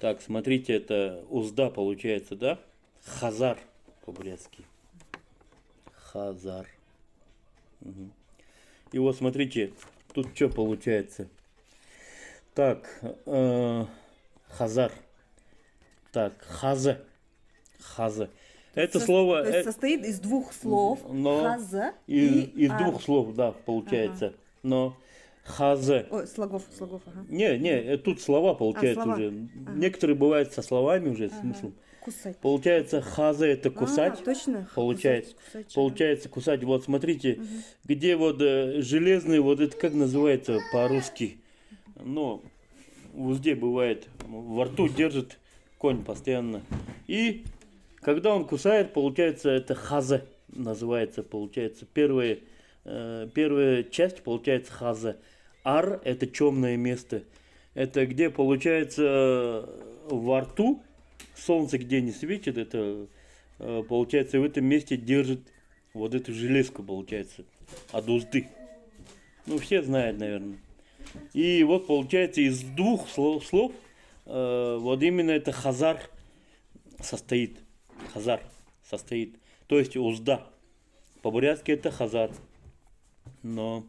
Так, смотрите, это узда получается, да? Хазар по-бурятски. Хазар. Мгм. И вот смотрите, тут что получается. Так, хазар. Так, хаза. Хаза. Это слово, То есть состоит из двух слов. но Хаза из ар. двух слов, да, получается. Но хаза. Ой, слогов, ага. Не, тут слова получаются слова. уже. Ага. Некоторые бывают со словами уже, смыслом. Кусать. Получается, хаза это кусать. Точно? Получается, Кусать, получается кусать. Вот смотрите, где вот железный, вот это как называется по-русски? Ну, в узде бывает, во рту держит конь постоянно. И когда он кусает, получается, это хаза называется, получается. Первая часть получается хаза. Ар это темное место. Это где получается во рту, солнце где не светит, это получается в этом месте держит вот эту железку, получается, от узды. Ну, все знают, наверное. И вот получается из двух слов вот именно это хазар состоит. Хазар состоит. То есть узда. По-бурятски это хазар. Но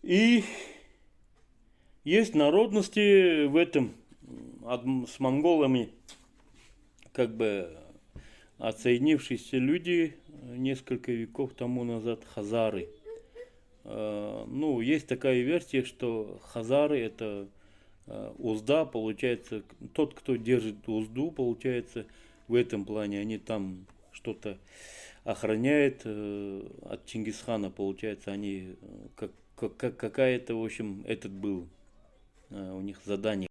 и есть народности в этом с монголами, как бы отсоединившиеся люди несколько веков тому назад, хазары. Ну, есть такая версия, что хазары это узда, получается, тот, кто держит узду, получается, в этом плане они там что-то охраняют от Чингисхана, получается, они какая-то, в общем, этот был у них задание.